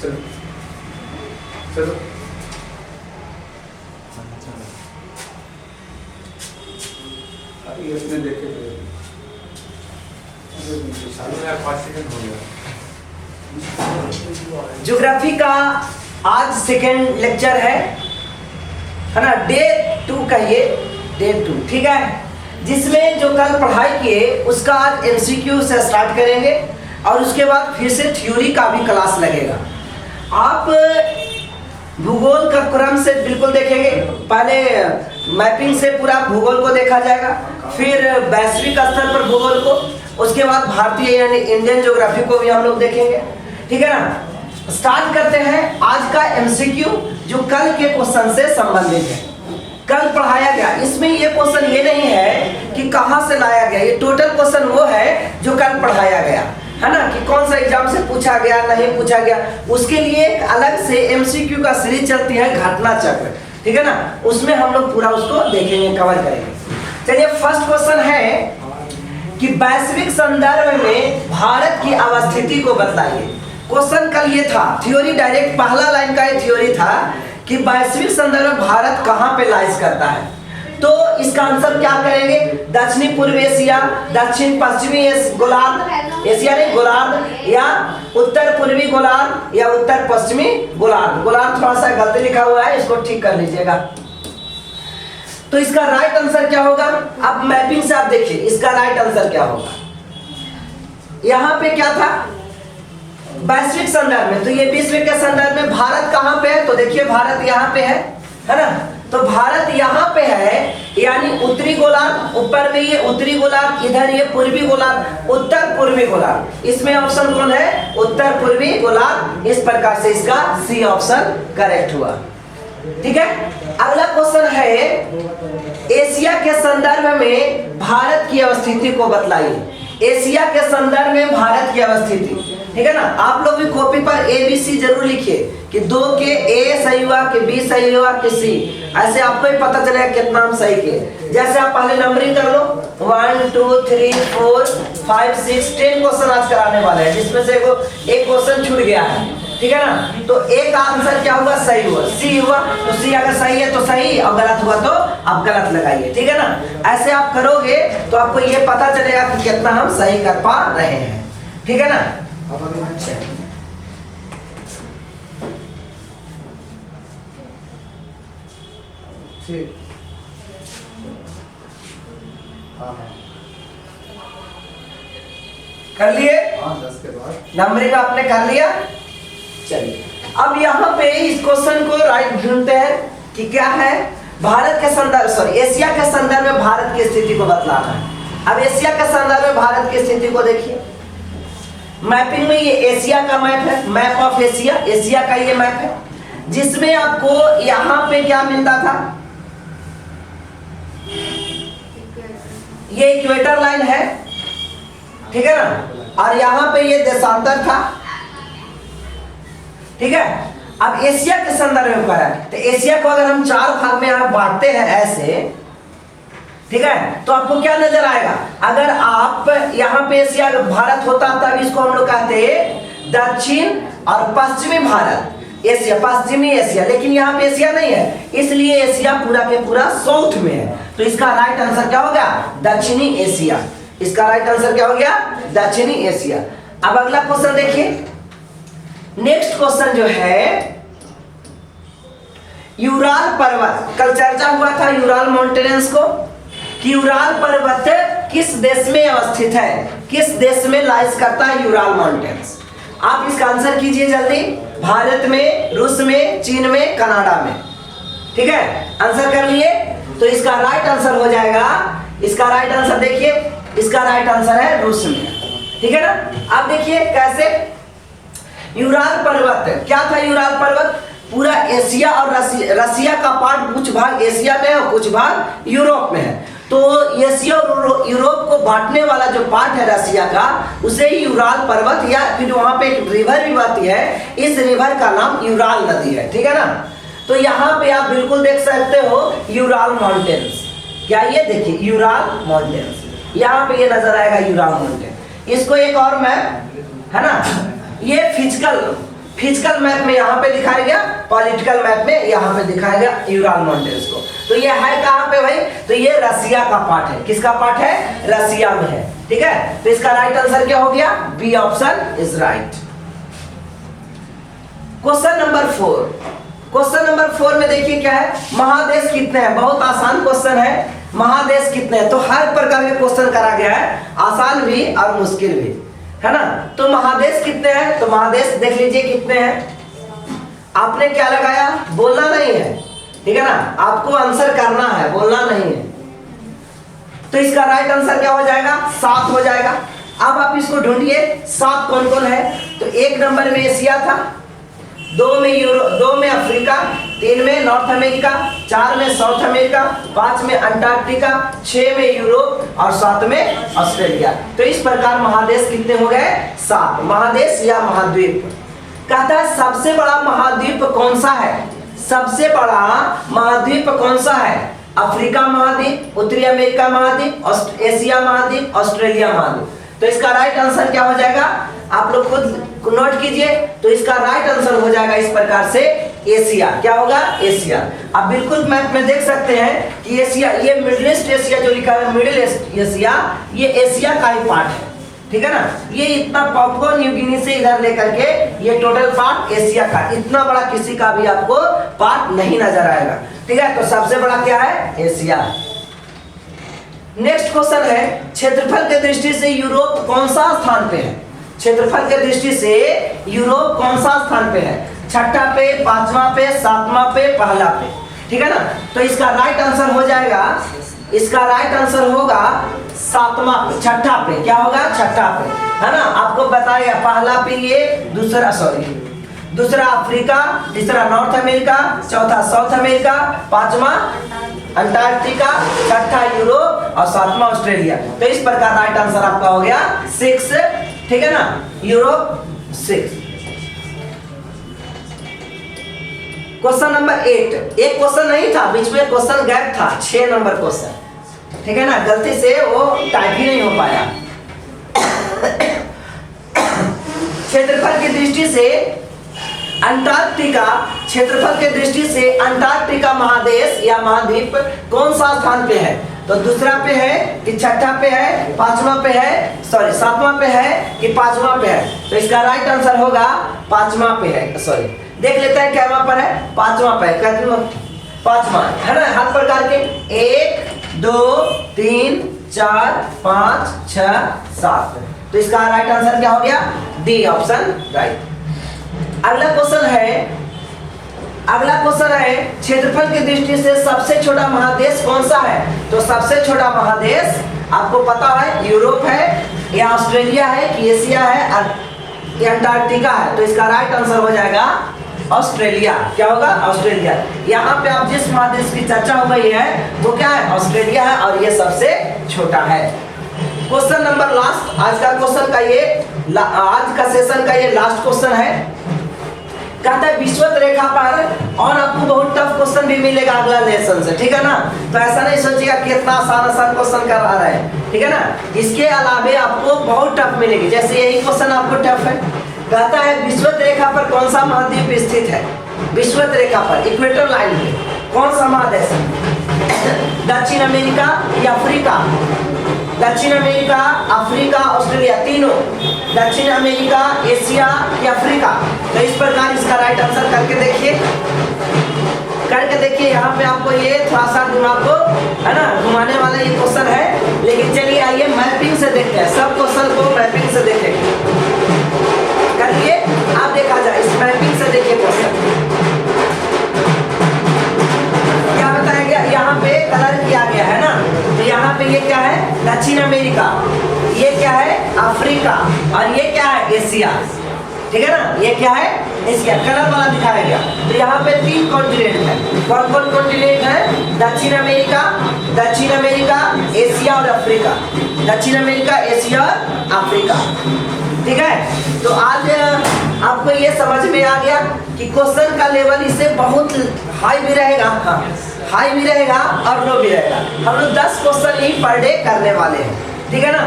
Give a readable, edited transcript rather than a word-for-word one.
चलो चलो इसमें देखे ज्योग्राफी का आज सेकेंड लेक्चर है ना, डे 2 कहिए, डे 2, ठीक है। जिसमें जो कल पढ़ाई किए उसका आज एमसीक्यू से स्टार्ट करेंगे और उसके बाद फिर से थ्योरी का भी क्लास लगेगा। आप भूगोल का क्रम से बिल्कुल देखेंगे, पहले मैपिंग से पूरा भूगोल को देखा जाएगा, फिर वैश्विक स्तर पर भूगोल को, उसके बाद भारतीय यानी इंडियन ज्योग्राफी को भी हम लोग देखेंगे, ठीक है ना। स्टार्ट करते हैं आज का एमसीक्यू जो कल के क्वेश्चन से संबंधित है। कल पढ़ाया गया, इसमें ये क्वेश्चन ये नहीं है कि कहाँ से लाया गया, ये टोटल क्वेश्चन वो है जो कल पढ़ाया गया है ना, कि कौन सा एग्जाम से पूछा गया नहीं पूछा गया। उसके लिए एक अलग से एमसीक्यू का सीरीज चलती है घटना चक्र, ठीक है ना, उसमें हम लोग पूरा उसको देखेंगे, कवर करेंगे। चलिए फर्स्ट क्वेश्चन है कि वैश्विक संदर्भ में भारत की अवस्थिति को बताइए। क्वेश्चन कल ये था, थ्योरी डायरेक्ट पहला लाइन का ये थ्योरी था कि वैश्विक संदर्भ में भारत कहाँ पे लाइज करता है। तो इसका आंसर क्या करेंगे, दक्षिणी पूर्व एशिया, दक्षिण पश्चिमी गोलार्ध, एशिया नहीं गोलार्ध, या उत्तर पूर्वी गोलार्ध या उत्तर पश्चिमी गोलार्ध। गोलार्ध थोड़ा सा गलती लिखा हुआ है, इसको ठीक कर लीजिएगा। तो इसका राइट आंसर क्या होगा, अब मैपिंग से आप देखिए इसका राइट आंसर क्या होगा। यहाँ पे क्या था, वैश्विक संदर्भ में, तो ये विश्व के संदर्भ में भारत कहाँ पे है, तो देखिए भारत यहाँ पे है ना, तो भारत यहाँ पे है, यानी उत्तरी गोलार्ध, ऊपर में ये उत्तरी गोलार्ध, इधर ये पूर्वी गोलार्ध, उत्तर पूर्वी गोलार्ध। इसमें ऑप्शन कौन है, उत्तर पूर्वी गोलार्ध। इस प्रकार से इसका सी ऑप्शन करेक्ट हुआ, ठीक है। अगला क्वेश्चन है एशिया के संदर्भ में भारत की अवस्थिति को बतलाइए। एशिया के संदर्भ में भारत की अवस्थिति, ठीक है ना। आप लोग भी कॉपी पर ABC जरूर लिखिए कि 2 के A सही हुआ कि B सही हुआ कि C, ऐसे आपको ही पता चलेगा कितना हम सही किए। जैसे आप पहले नंबरिंग कर लो, 1 2 3 4 5 6 10 क्वेश्चन आज कराने वाले हैं, जिसमें से एक क्वेश्चन छूट गया है, ठीक है ना। तो एक आंसर क्या हुआ, सही हुआ, C हुआ। तो C अगर सही है तो सही, और गलत हुआ तो आप गलत लगाइए, ठीक है ना। ऐसे आप करोगे तो आपको ये पता चलेगा कि कितना हम सही कर पा रहे हैं, ठीक है ना। ठीक, कर लिए, 10 के बाद नंबरिंग आपने कर लिया। चलिए अब यहाँ पे इस क्वेश्चन को राइट ढूंढते हैं कि क्या है, भारत के संदर्भ एशिया के संदर्भ में भारत की स्थिति को बतलाना है। अब एशिया के संदर्भ में भारत की स्थिति को देखिए, मैपिंग में ये एशिया का मैप है, मैप ऑफ एशिया, एशिया का ये मैप है, जिसमें आपको यहाँ पे क्या मिलता था, ये इक्वेटर लाइन है, ठीक है ना, और यहाँ पे ये देशांतर था, ठीक है। अब एशिया के संदर्भ में पढ़ा, तो एशिया को अगर हम 4 भाग में यहाँ बांटते हैं ऐसे, ठीक है, तो आपको क्या नजर आएगा, अगर आप यहाँ पे एशिया भारत होता तब इसको हम लोग कहते हैं दक्षिण और पश्चिमी भारत, एशिया पश्चिमी एशिया, लेकिन यहाँ पे एशिया नहीं है, इसलिए एशिया पूरा के पूरा साउथ में है। तो इसका राइट आंसर क्या हो गया, दक्षिणी एशिया। इसका राइट आंसर क्या हो गया, दक्षिणी एशिया। अब अगला क्वेश्चन देखिए, नेक्स्ट क्वेश्चन जो है यूराल पर्वत, कल चर्चा हुआ था यूराल माउंटेन्स को, कि यूराल पर्वत किस देश में अवस्थित है, किस देश में लाइज करता है यूराल माउंटेन्स। आप इसका आंसर कीजिए जल्दी, भारत में, रूस में, चीन में, कनाडा में, ठीक है। आंसर कर लिए, तो इसका राइट आंसर हो जाएगा, इसका राइट आंसर देखिए, इसका राइट आंसर है रूस में, ठीक है ना। अब देखिए कैसे, यूराल पर्वत क्या था, यूराल पर्वत पूरा एशिया और रसिया का पार्ट, कुछ भाग एशिया में है और कुछ भाग यूरोप में है। तो एशिया और यूरोप को बांटने वाला जो पार्ट है रसिया का, उसे ही यूराल पर्वत, या फिर वहां पे एक रिवर भी बहती है, इस रिवर का नाम यूराल नदी है, ठीक है ना। तो यहाँ पे आप बिल्कुल देख सकते हो यूराल माउंटेन्स, क्या ये देखिए यूराल माउंटेन्स, यहाँ पे ये नजर आएगा यूराल माउंटेन। इसको एक और मैप है ना, ये फिजिकल फिजिकल मैप में यहाँ पे दिखाया गया, पॉलिटिकल मैप में यहाँ पे दिखाया गया यूराल माउंटेन्स को। तो ये है कहाँ पे भाई? तो ये रसिया का पार्ट है। किसका पार्ट है? रसिया में है। ठीक है, तो इसका राइट आंसर क्या हो गया? B option is right. Question number 4। Question number 4 में देखिए क्या है, महादेश कितने हैं? बहुत आसान क्वेश्चन है, महादेश कितने हैं। तो हर प्रकार के क्वेश्चन करा गया है, आसान भी और मुश्किल भी, है ना। तो महादेश कितने हैं? तो महादेश देख लीजिए कितने हैं। आपने क्या लगाया? बोलना नहीं है, ठीक है ना, आपको आंसर करना है, बोलना नहीं है। तो इसका राइट आंसर क्या हो जाएगा? 7 हो जाएगा। अब आप इसको ढूंढिए 7 कौन कौन है। तो 1 नंबर में एशिया था, 2 में यूरोप, 2 में अफ्रीका, 3 में नॉर्थ अमेरिका, 4 में साउथ अमेरिका, 5 में अंटार्कटिका, 6 में यूरोप और 7 में ऑस्ट्रेलिया। तो इस प्रकार महादेश कितने हो गए? 7 महादेश या महाद्वीप। कहता है सबसे बड़ा महाद्वीप कौन सा है? सबसे बड़ा महाद्वीप कौन सा है? अफ्रीका महाद्वीप, उत्तरी अमेरिका महाद्वीप, एशिया महाद्वीप, ऑस्ट्रेलिया महाद्वीप। तो इसका राइट आंसर क्या हो जाएगा? आप लोग खुद नोट कीजिए। तो इसका राइट आंसर हो जाएगा इस प्रकार से एशिया। क्या होगा? एशिया। आप बिल्कुल मैप में देख सकते हैं कि एशिया, ये मिडिल ईस्ट एशिया जो लिखा है, मिडिल ईस्ट एशिया, ये एशिया का ही पार्ट है, ठीक है ना। ये इतना पापुआ न्यू गिनी से इधर लेकर के ये टोटल पार्ट एशिया का, इतना बड़ा किसी का भी आपको पार्ट नहीं नजर आएगा, ठीक है। तो सबसे बड़ा क्या है? एशिया। नेक्स्ट क्वेश्चन है, क्षेत्रफल के दृष्टि से यूरोप कौन सा स्थान पे है? क्षेत्रफल के दृष्टि से यूरोप कौन सा स्थान पे है? 6ठा पे, 5वां पे, 7वां पे, पहला पे, ठीक है ना। तो इसका राइट आंसर हो जाएगा, इसका राइट आंसर होगा 7वां पे, 6ठा पे। क्या होगा? 6ठा पे, है ना। आपको बताया पहला पे ये, दूसरा अफ्रीका, तीसरा नॉर्थ अमेरिका, चौथा साउथ अमेरिका, 5वां अंटार्कटिका, 6ठा यूरोप और 7वां ऑस्ट्रेलिया। तो इस प्रकार राइट आंसर आपका हो गया 6, ठीक है ना, यूरोप 6। क्वेश्चन नंबर 8, एक क्वेश्चन नहीं था, बीच में क्वेश्चन गैप था, 6 नंबर क्वेश्चन, ठीक है ना, गलती से वो टाइप ही नहीं हो पाया। क्षेत्रफल की दृष्टि से अंटार्कटिका, क्षेत्रफल के दृष्टि से अंटार्कटिका महादेश या महाद्वीप कौन सा स्थान पे है? तो दूसरा पे है कि 6ठा पे है, 5वां पे है, सॉरी 7वां पे है कि 5वां पे है? तो इसका राइट आंसर होगा 5वां पे है, सॉरी देख लेते हैं क्या वहां पर है, 5वां पे है, 5वां है ना। हर प्रकार के 1 2 3 4 5 6 7। तो इसका राइट आंसर क्या हो गया? D option right. अगला क्वेश्चन है, क्षेत्रफल की दृष्टि से सबसे छोटा महादेश कौन सा है? तो सबसे छोटा महादेश आपको पता है यूरोप है या ऑस्ट्रेलिया है कि एशिया है या अंटार्कटिका है? तो इसका राइट आंसर हो जाएगा ऑस्ट्रेलिया। क्या होगा? ऑस्ट्रेलिया। यहाँ पे आप जिस महादेश की चर्चा हो गई है वो क्या है? ऑस्ट्रेलिया है और ये सबसे छोटा है। क्वेश्चन नंबर लास्ट, आज का क्वेश्चन का ये, आज का सेशन का ये लास्ट क्वेश्चन है। कहता है विषुवत रेखा पर, और आपको बहुत टफ क्वेश्चन भी मिलेगा अगला लेसन से, ठीक है ना। तो ऐसा नहीं सोचिएगा कि इतना आसान क्वेश्चन कर रहा है, ठीक है ना। इसके अलावे आपको बहुत टफ मिलेगी, जैसे यही क्वेश्चन आपको टफ है। कहता है विषुवत रेखा पर कौन सा महाद्वीप स्थित है? विषुवत रेखा पर, इक्वेटर लाइन पे कौन सा महादेश है? दक्षिण अमेरिका या अफ्रीका? दक्षिण अमेरिका, अफ्रीका, ऑस्ट्रेलिया, तीनों। दक्षिण अमेरिका, एशिया या अफ्रीका? तो इस प्रकार इसका राइट आंसर करके देखिए, यहाँ पे आपको ये थोड़ा सा दिमाग को, है ना, घुमाने वाला ये क्वेश्चन है। लेकिन चलिए आइए मैपिंग से देखते हैं, सब क्वेश्चन को मैपिंग से देखेंगे। करिए आप, देखा जाए इस मैपिंग से देखिए क्वेश्चन क्या बताया गया, यहाँ पे कलर किया गया है ना। तो यहाँ पे ये क्या है? दक्षिण अमेरिका, ये क्या है? अफ्रीका, और ये क्या है? एशिया, ठीक है ना। ये क्या है? एशिया, कलर वाला दिखाया गया। तो यहाँ पे 3 कॉन्टिनेंट है। कौन कौन कॉन्टिनेंट है? दक्षिण अमेरिका, एशिया और अफ्रीका। दक्षिण अमेरिका, एशिया और अफ्रीका, ठीक है। तो आज आपको ये समझ में आ गया कि क्वेश्चन का लेवल इससे बहुत हाई भी रहेगा, हाँ हाई भी रहेगा और लो भी रहेगा। हम लोग 10 क्वेश्चन ही पर डे करने वाले हैं, ठीक है ना।